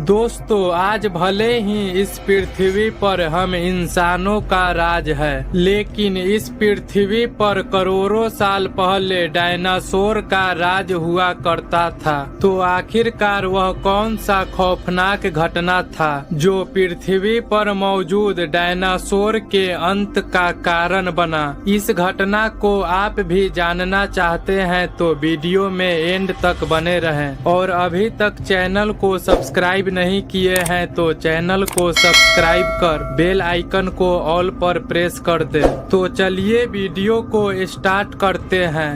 दोस्तों, आज भले ही इस पृथ्वी पर हम इंसानों का राज है, लेकिन इस पृथ्वी पर करोड़ों साल पहले डायनासोर का राज हुआ करता था। तो आखिरकार वह कौन सा खौफनाक घटना था जो पृथ्वी पर मौजूद डायनासोर के अंत का कारण बना? इस घटना को आप भी जानना चाहते हैं तो वीडियो में एंड तक बने रहें। और अभी तक चैनल को सब्सक्राइब नहीं किए हैं तो चैनल को सब्सक्राइब कर बेल आइकन को ऑल पर प्रेस कर दे। तो चलिए वीडियो को स्टार्ट करते हैं।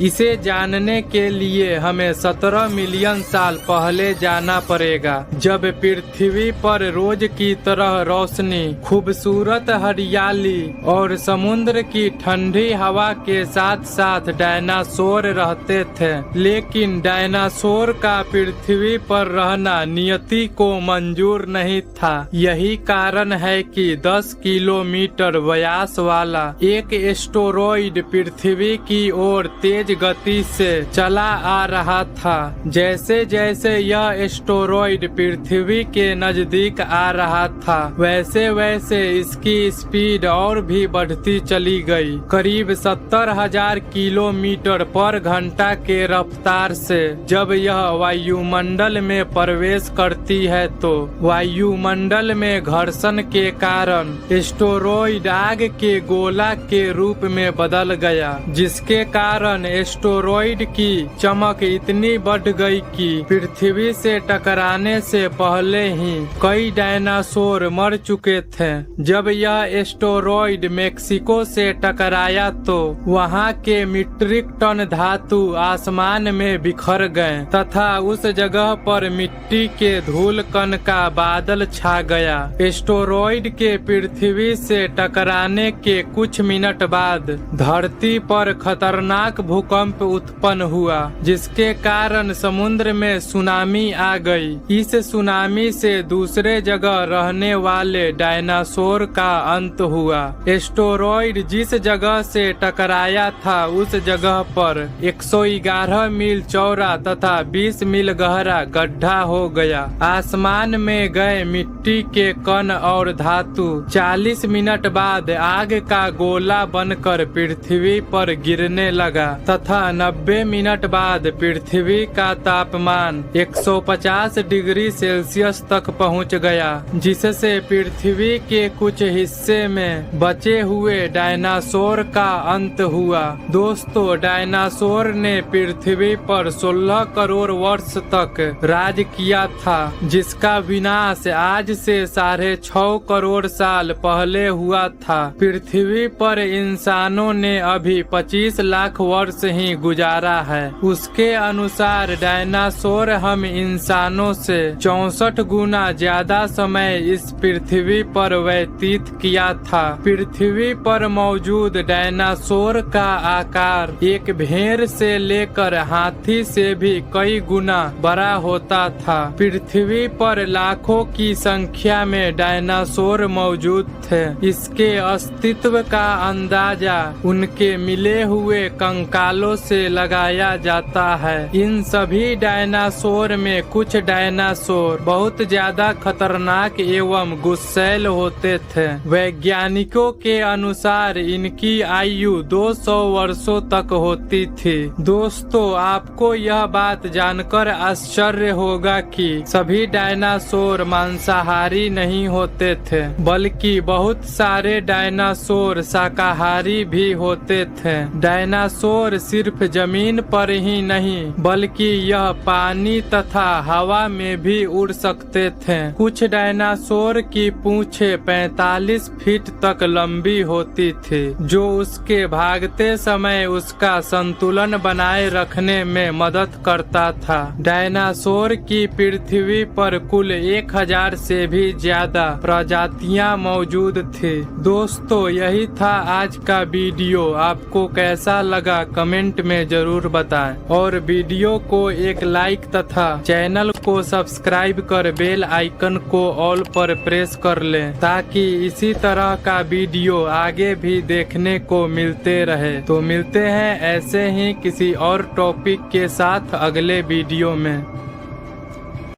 इसे जानने के लिए हमें 17 मिलियन साल पहले जाना पड़ेगा, जब पृथ्वी पर रोज की तरह रोशनी, खूबसूरत हरियाली और समुद्र की ठंडी हवा के साथ साथ डायनासोर रहते थे। लेकिन डायनासोर का पृथ्वी पर रहना नियति को मंजूर नहीं था। यही कारण है कि 10 किलोमीटर व्यास वाला एक एस्टेरॉयड पृथ्वी की ओर तेज गति से चला आ रहा था। जैसे जैसे यह एस्टेरॉयड पृथ्वी के नजदीक आ रहा था, वैसे वैसे इसकी स्पीड और भी बढ़ती चली गई। करीब 70,000 किलोमीटर पर घंटा के रफ्तार से जब यह वायुमंडल में प्रवेश करती है तो वायुमंडल में घर्षण के कारण एस्टेरॉयड आग के गोला के रूप में बदल गया, जिसके कारण एस्टेरॉयड की चमक इतनी बढ़ गई कि पृथ्वी से टकराने से पहले ही कई डायनासोर मर चुके थे। जब यह एस्टेरॉयड मेक्सिको से टकराया तो वहां के मीट्रिक टन धातु आसमान में बिखर गए तथा उस जगह पर मिट्टी के धूल कण का बादल छा गया। एस्टेरॉयड के पृथ्वी से टकराने के कुछ मिनट बाद धरती पर खतरनाक भूकंप उत्पन्न हुआ, जिसके कारण समुद्र में सुनामी आ गई। इस सुनामी से दूसरे जगह रहने वाले डायनासोर का अंत हुआ। एस्टेरॉयड जिस जगह से टकराया था उस जगह पर 111 मील चौड़ा तथा 20 मील गहरा गड्ढा हो गया। आसमान में गए मिट्टी के कण और धातु 40 मिनट बाद आग का गोला बनकर पृथ्वी पर गिरने लगा तथा 90 मिनट बाद पृथ्वी का तापमान 150 डिग्री सेल्सियस तक पहुंच गया, जिससे पृथ्वी के कुछ हिस्से में बचे हुए डायनासोर का अंत हुआ। दोस्तों, डायनासोर ने पृथ्वी पर 16 करोड़ वर्ष तक राज किया था, जिसका विनाश आज से 6.5 करोड़ साल पहले हुआ था। पृथ्वी पर इंसानों ने अभी 25 लाख वर्ष ही गुजारा है। उसके अनुसार डायनासोर हम इंसानों से 64 गुना ज्यादा समय इस पृथ्वी पर व्यतीत किया था। पृथ्वी पर मौजूद डायनासोर का आकार एक भेड़ से लेकर हाथी से भी कई गुना बड़ा होता था। पृथ्वी पर लाखों की संख्या में डायनासोर मौजूद थे। इसके अस्तित्व का अंदाजा उनके मिले हुए कंकालों से लगाया जाता है। इन सभी डायनासोर में कुछ डायनासोर बहुत ज्यादा खतरनाक एवं गुस्सैल होते थे। वैज्ञानिकों के अनुसार इनकी आयु 200 वर्षों तक होती थी। दोस्तों, आपको यह बात जानकर आश्चर्य होगा कि सभी डायनासोर मांसाहारी नहीं होते थे, बल्कि बहुत सारे डायनासोर शाकाहारी भी होते थे। डायनासोर सिर्फ जमीन पर ही नहीं बल्कि यह पानी तथा हवा में भी उड़ सकते थे। कुछ डायनासोर की पूंछें 45 फीट तक लंबी होती थी, जो उसके भागते समय उसका संतुलन बनाए रखने में मदद करता था। डायनासोर की पृथ्वी पर कुल 1000 से भी ज्यादा प्रजातियां मौजूद थी। दोस्तों, यही था आज का वीडियो। आपको कैसा लगा कमेंट में जरूर बताएं और वीडियो को एक लाइक तथा चैनल को सब्सक्राइब कर बेल आइकन को ऑल पर प्रेस कर लें ताकि इसी तरह का वीडियो आगे भी देखने को मिलते रहे। तो मिलते हैं ऐसे ही किसी और टॉपिक के साथ अगले वीडियो में।